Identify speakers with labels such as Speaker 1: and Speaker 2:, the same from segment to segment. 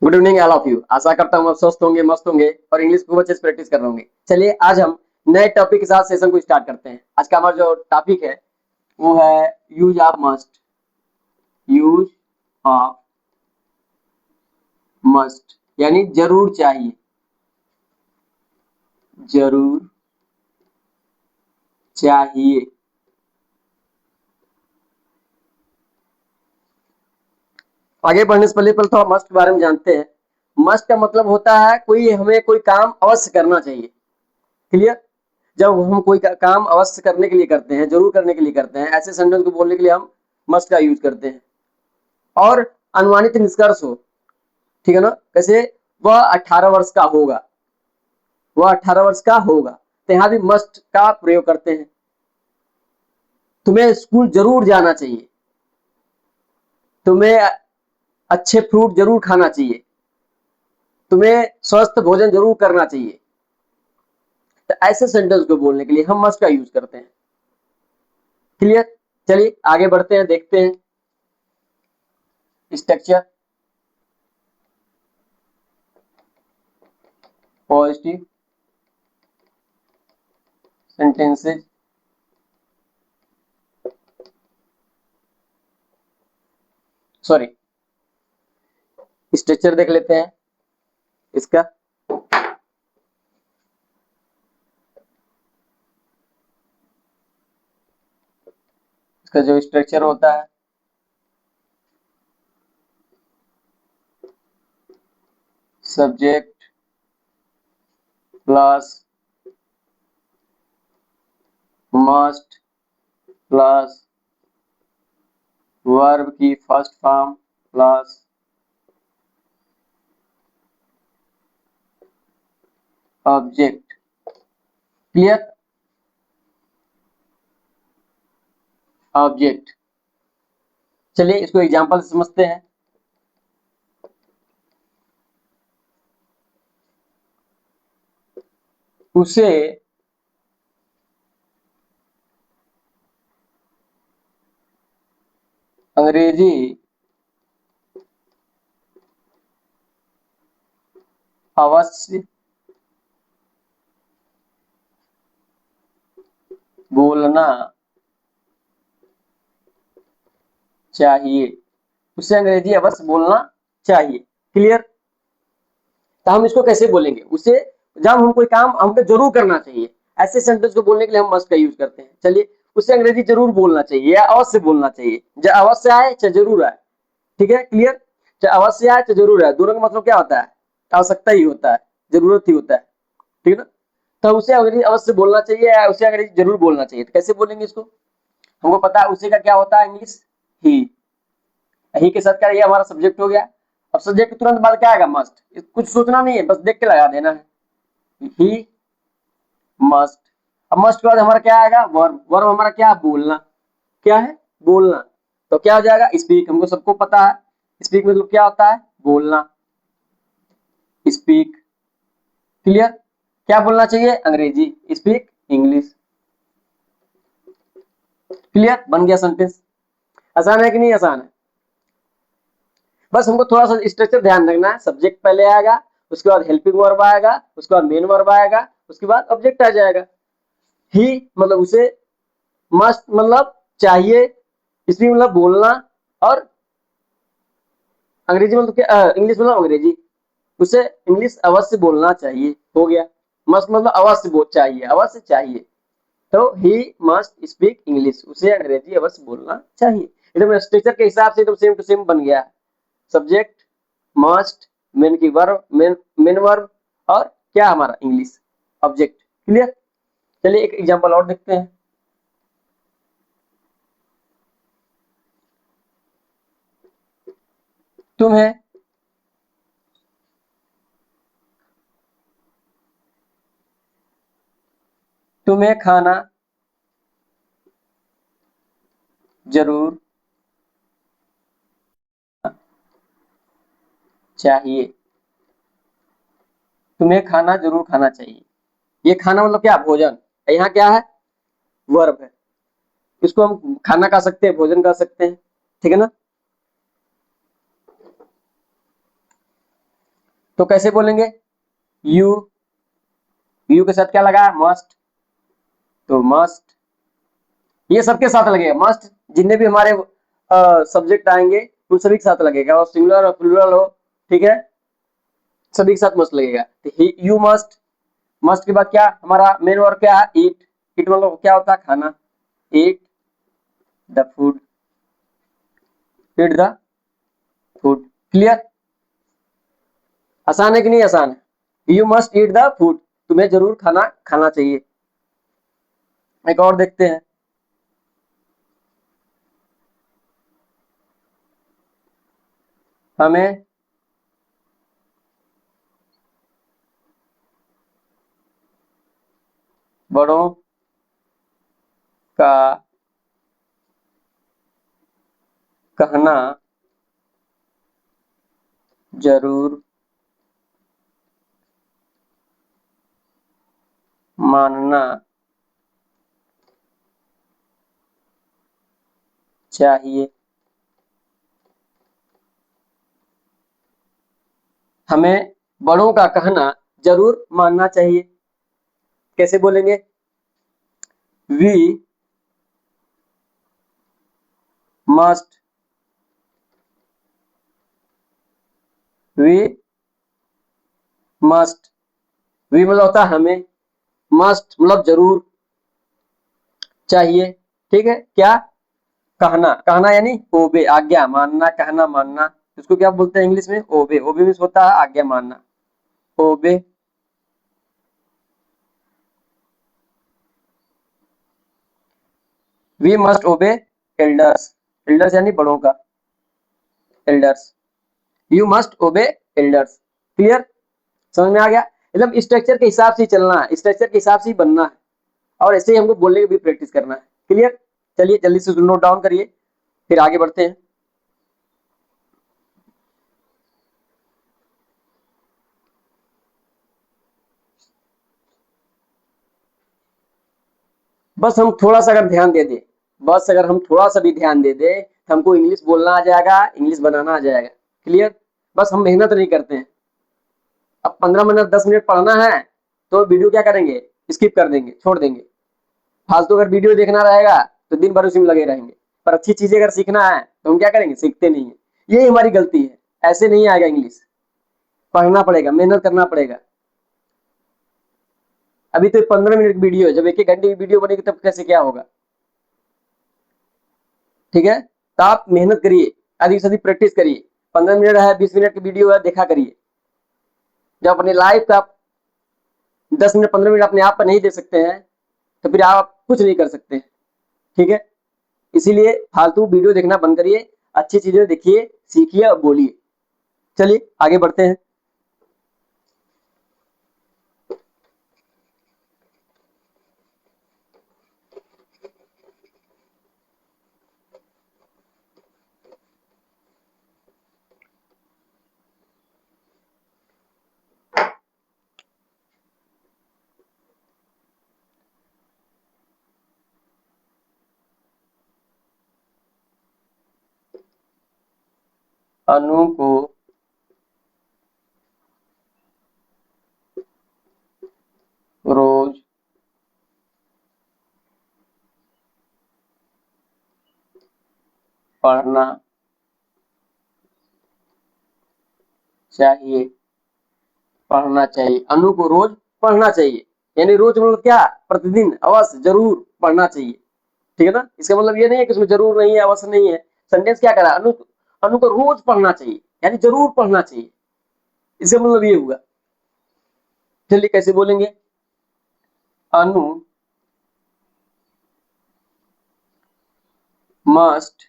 Speaker 1: Good evening all of you. आशा करता हूँ आप स्वस्थ होंगे, मस्त होंगे और इंग्लिश खूब अच्छे से प्रैक्टिस कर रहे होंगे। चलिए आज हम नए टॉपिक के साथ सेशन को स्टार्ट करते हैं। आज का हमारा जो टॉपिक है वो है use of must. Use of must यानी जरूर चाहिए। जरूर चाहिए। आगे बढ़ने से पहले थोड़ा मस्ट के बारे में जानते हैं। मस्ट का मतलब होता है हमें कोई काम अवश्य करना चाहिए। क्लियर? जब हम कोई काम अवश्य करने के लिए करते हैं, जरूर करने के लिए करते हैं, ऐसे सेंटेंस को बोलने के लिए हम मस्ट का यूज करते हैं। और अनुमानित निष्कर्ष हो, ठीक है ना? कैसे? वह 18 वर्ष का होगा। वह 18 वर्ष का होगा, तो यहां भी मस्ट का प्रयोग करते हैं। तुम्हें स्कूल जरूर जाना चाहिए। तुम्हें अच्छे फ्रूट जरूर खाना चाहिए। तुम्हें स्वस्थ भोजन जरूर करना चाहिए। तो ऐसे सेंटेंस को बोलने के लिए हम मस्ट का यूज करते हैं। क्लियर? चलिए आगे बढ़ते हैं, देखते हैं structure. Positive sentences, sorry structure देख लेते हैं इसका। इसका जो स्ट्रक्चर होता है, subject plus must plus verb की first form plus object. Clear? Object. चलिए इसको एग्जांपल से समझते हैं। उसे अंग्रेजी अवश्य बोलना चाहिए। उसे अंग्रेजी अवश्य बोलना चाहिए। क्लियर? तो हम इसको कैसे बोलेंगे? उसे जब हम कोई काम हमको जरूर करना चाहिए, ऐसे सेंटेंस को बोलने के लिए हम मस्ट का यूज करते हैं। चलिए, उसे अंग्रेजी जरूर बोलना चाहिए या अवश्य बोलना चाहिए। चाहे अवश्य आए चाहे जरूर आए, ठीक है? क्लियर? चाहे अवश्य आए चाहे जरूर आए, दोनों का मतलब क्या होता है? आवश्यकता ही होता है, जरूरत ही होता है, ठीक है ना? तो उसे अंग्रेजी अवश्य बोलना चाहिए या उसे अंग्रेजी जरूर बोलना चाहिए। तो कैसे बोलेंगे इसको? हमको पता है उसे का क्या होता है इंग्लिश, ही। ही के साथ क्या, ये हमारा सब्जेक्ट हो गया। अब सब्जेक्ट के तुरंत बाद क्या आएगा? मस्ट। कुछ सोचना नहीं है, बस देख के लगा देना है। He must. अब मस्ट के बाद हमारा क्या आएगा? वर्ब। वर्ब हमारा क्या? बोलना। क्या है? बोलना। तो क्या हो जाएगा? स्पीक। हमको सबको पता है स्पीक मतलब क्या होता है? बोलना। स्पीक। क्लियर? क्या बोलना चाहिए? अंग्रेजी। Speak English. क्लियर? बन गया सेंटेंस। आसान है कि नहीं आसान है? बस हमको थोड़ा सा स्ट्रक्चर ध्यान रखना है। सब्जेक्ट पहले आएगा, उसके बाद हेल्पिंग वर्ब आएगा, उसके बाद मेन वर्ब आएगा, उसके बाद ऑब्जेक्ट आ जाएगा। ही मतलब उसे, मस्ट मतलब चाहिए, स्पीक मतलब बोलना, और अंग्रेजी मतलब क्या? इंग्लिश मतलब अंग्रेजी। उसे इंग्लिश अवश्य बोलना चाहिए। हो गया। मस्ट मतलब अवश्य बोल चाहिए, अवश्य चाहिए। तो ही मस्ट स्पीक इंग्लिश। उसे अंग्रेजी अवश्य बोलना चाहिए। एकदम स्ट्रक्चर के हिसाब से एकदम सेम टू सेम बन गया। सब्जेक्ट, मस्ट, मेन की वर्ब, मेन वर्ब, और क्या हमारा? English object. क्लियर? चलिए एक एग्जांपल और देखते हैं। तुम्हें तुम्हें खाना जरूर चाहिए। तुम्हें खाना जरूर खाना चाहिए। ये खाना मतलब क्या? भोजन। यहाँ क्या है? वर्ब है। इसको हम खाना खा सकते हैं, भोजन कर सकते हैं, ठीक है ना? तो कैसे बोलेंगे? यू, यू के साथ क्या लगा? मस्ट। तो मस्ट, ये सबके साथ लगेगा मस्ट, जितने भी हमारे सब्जेक्ट आएंगे उन सभी के साथ लगेगा, और सिंगुलर और प्लूरल हो, ठीक है, सभी के साथ मस्ट लगेगा। तो यू मस्ट, मस्ट के बाद क्या हमारा मेन वर्ब क्या है? ईट। ईट मतलब क्या होता है? खाना। Eat the food, eat the food. Clear? आसान है कि नहीं आसान है? You must eat the food, तुम्हें जरूर खाना खाना चाहिए। एक और देखते हैं, हमें बड़ों का कहना जरूर मानना चाहिए। हमें बड़ों का कहना जरूर मानना चाहिए। कैसे बोलेंगे? We must, we must, we मतलब होता है हमें, मस्ट मतलब जरूर, चाहिए, ठीक है। क्या? कहना, कहना यानी ओबे, आज्ञा, मानना, कहना, मानना, इसको क्या बोलते हैं इंग्लिश में? ओबे। ओबे मीन्स होता है आज्ञा मानना, obey. We must obey elders, elders यानी बड़ों का, elders. You must obey elders. Clear? समझ में आ गया? मतलब स्ट्रक्चर के हिसाब से ही चलना है, स्ट्रक्चर के हिसाब से ही बनना है, और ऐसे ही हमको बोलने की भी प्रैक्टिस करना है। क्लियर? चलिए जल्दी से नोट डाउन करिए, फिर आगे बढ़ते हैं। बस हम थोड़ा सा अगर ध्यान दे दें, बस अगर हम थोड़ा सा भी ध्यान दे दें, तो हमको इंग्लिश बोलना आ जाएगा, इंग्लिश बनाना आ जाएगा। क्लियर? बस हम मेहनत नहीं करते हैं। अब 15 मिनट 10 मिनट पढ़ना है तो वीडियो क्या करेंगे? स्किप कर देंगे, छोड़ देंगे। फालतू अगर वीडियो देखना रहेगा तो दिन भर उसी में लगे रहेंगे। पर अच्छी चीजें अगर सीखना है तो हम क्या करेंगे? सीखते नहीं है। यही हमारी गलती है। ऐसे नहीं आएगा इंग्लिश, पढ़ना पड़ेगा, मेहनत करना पड़ेगा। अभी तो 15 मिनट वीडियो है, जब 1 1 घंटे की वीडियो बनेगी तब कैसे क्या होगा? ठीक है, तो आप मेहनत करिए, अधिक से अधिक प्रैक्टिस करिए। 15 मिनट है, 20 मिनट की वीडियो है, देखा करिए। जब अपने लाइफ का 10 मिनट 15 मिनट अपने आप पर नहीं दे सकते हैं तो फिर आप कुछ नहीं कर सकते। ठीक है, इसीलिए फालतू वीडियो देखना बंद करिए, अच्छी चीजें देखिए, सीखिए और बोलिए। चलिए आगे बढ़ते हैं। अनु को रोज पढ़ना चाहिए, पढ़ना चाहिए। अनु को रोज पढ़ना चाहिए, यानी रोज मतलब क्या? प्रतिदिन, अवश्य, जरूर पढ़ना चाहिए। ठीक है ना? इसका मतलब ये नहीं है कि उसमें जरूर नहीं है, अवश्य नहीं है। सेंटेंस क्या करा? अनु, अनु को रोज पढ़ना चाहिए यानी जरूर पढ़ना चाहिए, इसका मतलब ये हुआ। चलिए कैसे बोलेंगे? Anu must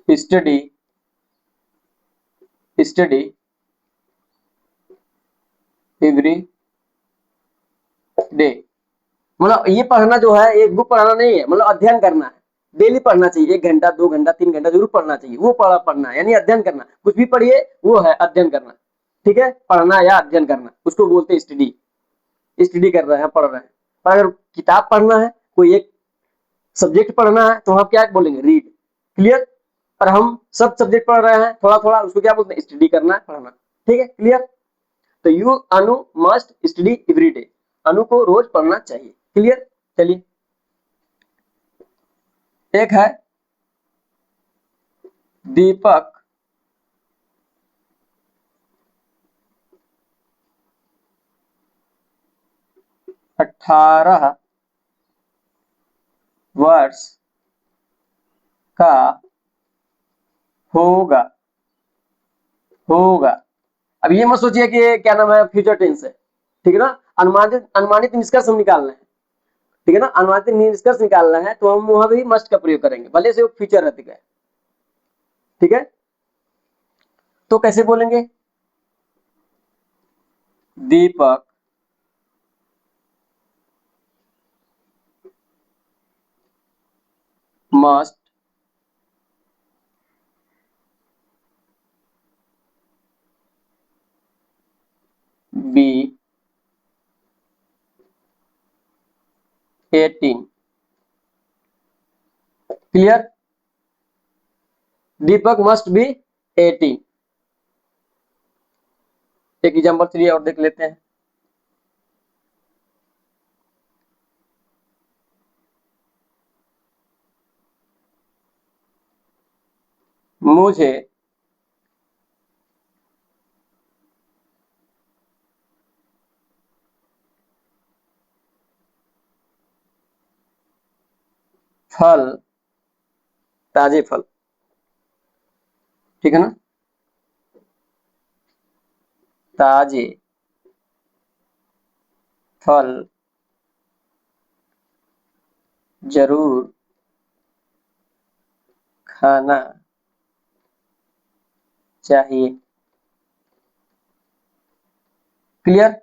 Speaker 1: study, study every day. मतलब ये पढ़ना जो है, एक बुक पढ़ना नहीं है, मतलब अध्ययन करना है। डेली पढ़ना चाहिए, 1 घंटा 2 घंटा 3 घंटा जरूर पढ़ना चाहिए। वो पढ़ना है यानी अध्ययन करना, कुछ भी पढ़िए वो है अध्ययन करना। ठीक है, पढ़ना या अध्ययन करना उसको बोलते हैं स्टडी। स्टडी कर रहे हैं, पढ़ रहे हैं। पर अगर किताब पढ़ना है, कोई एक सब्जेक्ट पढ़ना है, तो हम क्या बोलेंगे? रीड। क्लियर? और हम सब सब्जेक्ट पढ़ रहे हैं थोड़ा थोड़ा, उसको क्या बोलते हैं, स्टडी करना है, पढ़ना। ठीक है, क्लियर। तो you Anu must study every day, Anu को रोज पढ़ना चाहिए। क्लियर। चलिए एक है दीपक 18 वर्ष का होगा। होगा, अब ये मत सोचिए कि क्या नाम है फ्यूचर टेंस है, ठीक है ना। अनुमानित अनुमानित निष्कर्ष हम निकालना है, ठीक है ना, अनुमानित निष्कर्ष निकालना है तो हम वहां भी मस्ट का प्रयोग करेंगे, भले से वो फ्यूचर रहते गए। ठीक है, तो कैसे बोलेंगे, Deepak must be 18। Clear, Deepak must be 18। एक एग्जाम्पल चलिए और देख लेते हैं। मुझे फल, ताजे फल, ठीक है ना, ताजे फल जरूर खाना चाहिए। क्लियर,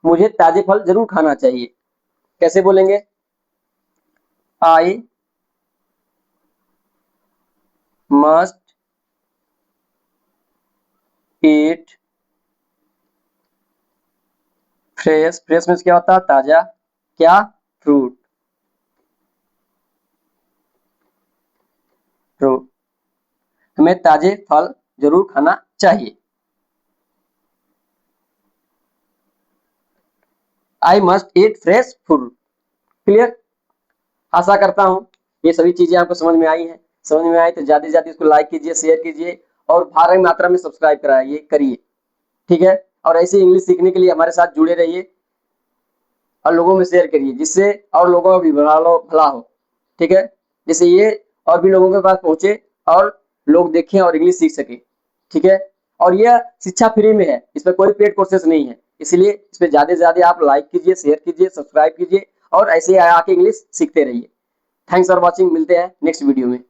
Speaker 1: मुझे ताजे फल जरूर खाना चाहिए। कैसे बोलेंगे, आई must eat fresh, fresh means क्या होता है, ताजा, क्या, फ्रूट, फ्रूट, हमें ताजे फल जरूर खाना चाहिए। I must eat fresh food. Clear, आशा करता हूं ये सभी चीजें आपको समझ में आई हैं। समझ में आई तो ज्यादा से ज्यादा इसको लाइक कीजिए, शेयर कीजिए और भारी मात्रा में सब्सक्राइब कराइए, करिए। ठीक है, और ऐसे इंग्लिश सीखने के लिए हमारे साथ जुड़े रहिए और लोगों में शेयर करिए, जिससे और लोगों का भी भला हो। ठीक है, जिससे ये और भी लोगों के पास पहुंचे और लोग देखें और इंग्लिश सीख सके। ठीक है, और यह शिक्षा फ्री में है, इसमें कोई पेड कोर्सेस नहीं है, इसलिए इस पे ज्यादा से ज्यादा आप लाइक कीजिए, शेयर कीजिए, सब्सक्राइब कीजिए और ऐसे आके इंग्लिश सीखते रहिए। थैंक्स फॉर वॉचिंग, मिलते हैं नेक्स्ट वीडियो में।